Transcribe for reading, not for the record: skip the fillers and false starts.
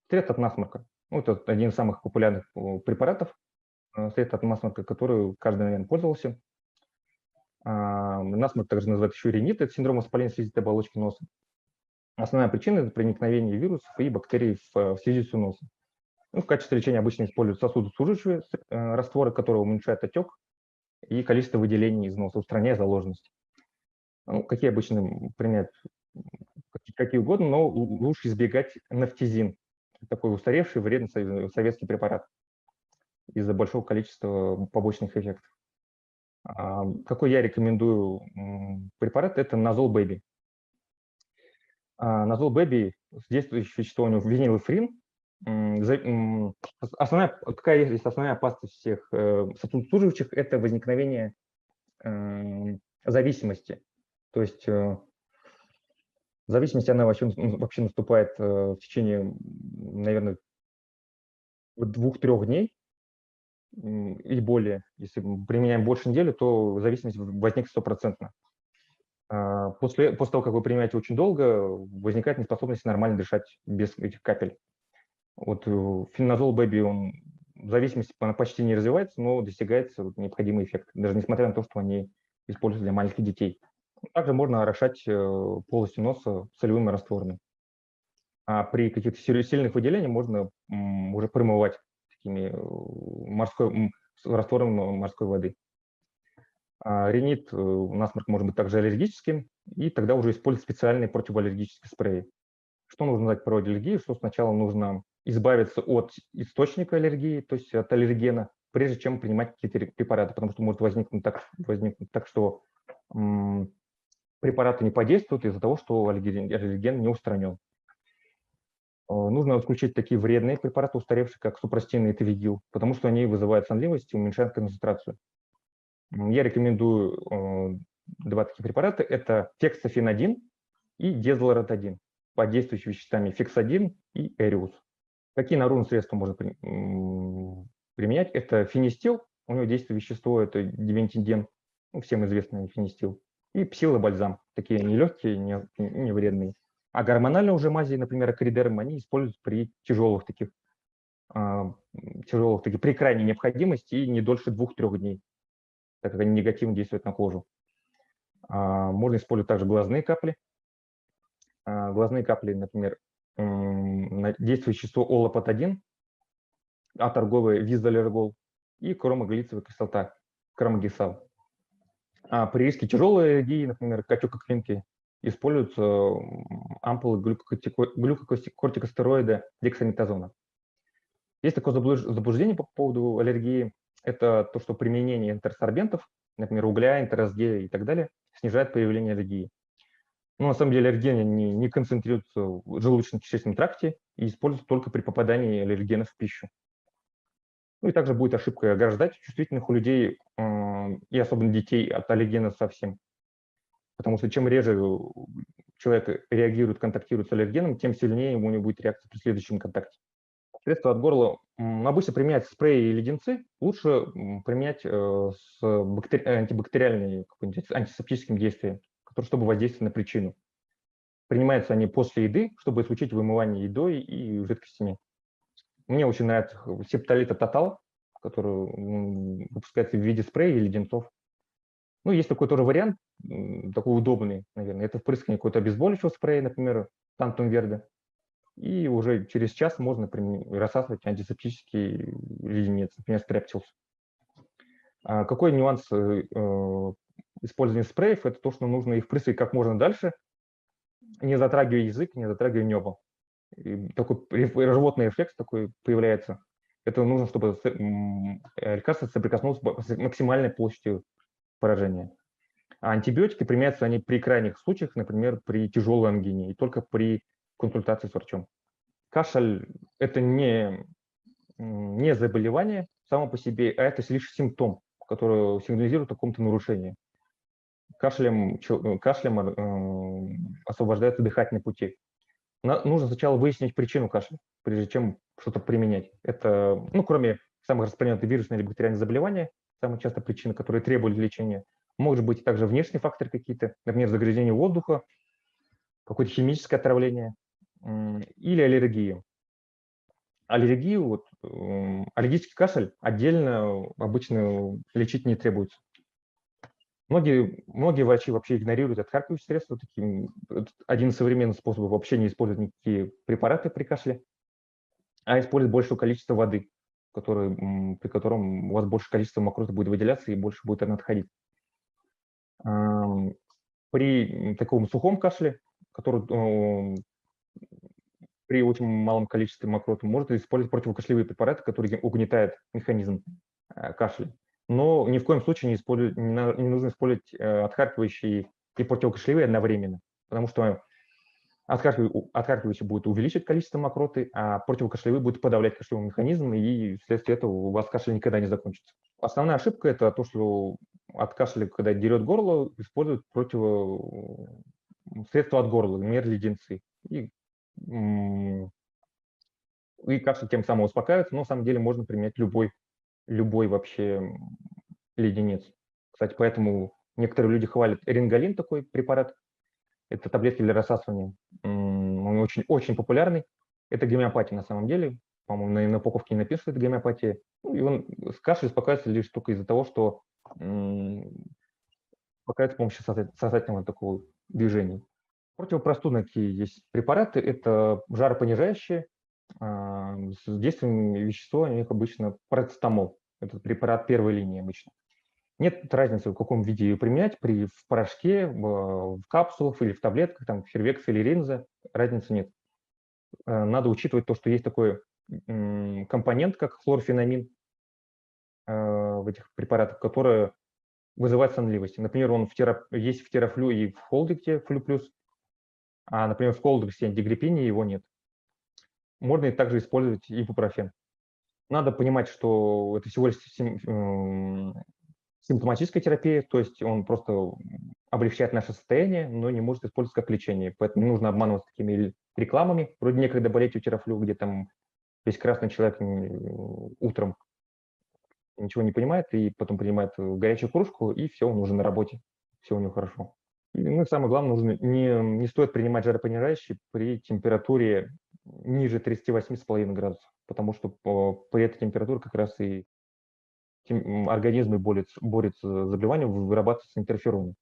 Средство от насморка. Ну, это один из самых популярных препаратов, средство от насморка, который каждый, наверное, пользовался. Насморк также называют еще ринит, это синдром воспаления слизистой оболочки носа. Основная причина – это проникновение вирусов и бактерий в слизистую носа. Ну, в качестве лечения обычно используют сосудосуживающие растворы, которые уменьшают отек и количество выделений из носа, устраняя заложенность. Ну, какие обычно применяют, какие угодно, но лучше избегать нафтизин. Такой устаревший, вредный советский препарат из-за большого количества побочных эффектов. Какой я рекомендую препарат – это Назол Бэби. Назол Бэби, действующее вещество у него винилэфрин. Какая есть основная опасность всех сосудосуживающих – это возникновение зависимости. То есть зависимость, она вообще наступает в течение, наверное, 2-3 дней и более. Если мы применяем больше недели, то зависимость возникнет 100%. После того, как вы принимаете очень долго, возникает неспособность нормально дышать без этих капель. Вот феназол Бэби, зависимость она почти не развивается, но достигается необходимый эффект, даже несмотря на то, что они используются для маленьких детей. Также можно орошать полость носа солевыми растворами. А при каких-то сильных выделениях можно уже промывать такими раствором морской воды. Ринит, насморк может быть также аллергическим, и тогда уже использовать специальные противоаллергические спреи. Что нужно знать про аллергию? Что сначала нужно избавиться от источника аллергии, то есть от аллергена, прежде чем принимать какие-то препараты, потому что может возникнуть так, что препараты не подействуют из-за того, что аллерген не устранен. Нужно отключить такие вредные препараты, устаревшие, как супрастин и тавидил, потому что они вызывают сонливость и уменьшают концентрацию. Я рекомендую 2 таких препарата. Это фексофен-1 и дезлорат-1 под действующими веществами фексадин и эриус. Какие наружные средства можно применять? Это фенистил, у него действующее вещество – это дивентиден, всем известный фенистил, и псилобальзам, такие нелегкие, не вредные. А гормональные уже мази, например, акридерм, они используются при тяжелых таких, при крайней необходимости и не дольше 2-3 дней, так как они негативно действуют на кожу. Можно использовать также глазные капли. Глазные капли, например, действующее вещество олапатадин, а торговый визалергол и кромоглицевая кислота, кромогесал. При риске тяжелой аллергии, например, катекоквинки, используются ампулы глюкокортикостероида дексаметазона. Есть такое заблуждение по поводу аллергии. Это то, что применение интерсорбентов, например, угля, НТРСГ и так далее, снижает появление аллергии. Но на самом деле аллергены не концентрируются в желудочно-кишечном тракте и используются только при попадании аллергенов в пищу. Ну и также будет ошибка ограждать чувствительных у людей и особенно детей от аллергенов совсем. Потому что чем реже человек реагирует, контактирует с аллергеном, тем сильнее у него будет реакция при следующем контакте. Средства от горла обычно применять спреи и леденцы, лучше применять с антибактериальным антисептическим действием, чтобы воздействовать на причину. Принимаются они после еды, чтобы исключить вымывание едой и жидкостями. Мне очень нравится септолита Тотал, который выпускается в виде спрея и леденцов. Ну, есть такой тоже вариант, такой удобный, наверное. Это впрыскивание какого-то обезболивающего спрея, например, Тантум Верде. И уже через час можно рассасывать антисептический леденец, например, Стрептилс. Какой нюанс использования спреев? Это то, что нужно их впрыскивать как можно дальше, не затрагивая язык, не затрагивая небо. И такой животный рефлекс такой появляется. Это нужно, чтобы лекарство соприкоснулось с максимальной площадью поражения. А антибиотики применяются они при крайних случаях, например, при тяжелой ангине и только при консультации с врачом. Кашель – это не заболевание само по себе, а это лишь симптом, который сигнализирует о каком-то нарушении. Кашлем освобождаются дыхательные пути. Нужно сначала выяснить причину кашля, прежде чем что-то применять. Это, кроме самых распространенных вирусных или бактериальных заболеваний, самая частая причина, которая требует лечения, Может быть также внешние факторы какие-то, например, загрязнение воздуха, какое-то химическое отравление или аллергия. Аллергию, вот, аллергический кашель отдельно обычно лечить не требуется. Многие врачи вообще игнорируют отхаркивающие средства. Это один из современных способов вообще не использовать никакие препараты при кашле, а использовать большее количество воды, при котором у вас больше количество мокроты будет выделяться и больше будет она отходить. При таком сухом кашле, который при очень малом количестве мокроты, можно использовать противокашлевые препараты, которые угнетают механизм кашля. Но ни в коем случае не нужно использовать отхаркивающие и противокашлевые одновременно, потому что отхаркивающие будут увеличивать количество мокроты, а противокашлевые будут подавлять кашлевой механизм, и вследствие этого у вас кашель никогда не закончится. Основная ошибка – это то, что от кашля, когда дерет горло, используют средства от горла, например, леденцы. И кашель тем самым успокаивается, но на самом деле можно применять любой вообще леденец. Кстати, поэтому некоторые люди хвалят рингалин, такой препарат. Это таблетки для рассасывания. Он очень популярный. Это гомеопатия на самом деле. По-моему, на упаковке не написано, что это гомеопатия. Ну, и он кашель успокаивается лишь только из-за того, что успокаивается с помощью сосательного такого движения. Противопростудные какие есть препараты. Это жаропонижающие. С действием вещества у них обычно парацетамол. Это препарат первой линии обычно. Нет разницы, в каком виде ее применять, в порошке, в капсулах или в таблетках, там, фервекс или ринза, разницы нет. Надо учитывать то, что есть такой компонент, как хлорфенамин в этих препаратах, который вызывает сонливость. Например, он есть в терафлю и в холдексе флю плюс, а, например, в холдексе антигриппине его нет. Можно и также использовать ибупрофен. Надо понимать, что это всего лишь симптоматическая терапия, то есть он просто облегчает наше состояние, но не может использоваться как лечение. Поэтому не нужно обманываться такими рекламами, вроде некогда болеть у терафлю, где там весь красный человек утром ничего не понимает, и потом принимает горячую кружку, и все, он уже на работе, все у него хорошо. Ну и самое главное, не стоит принимать жаропонижающие при температуре ниже 38,5 градусов, потому что при этой температуре как раз и организм борется с заболеванием, вырабатываются интерфероны.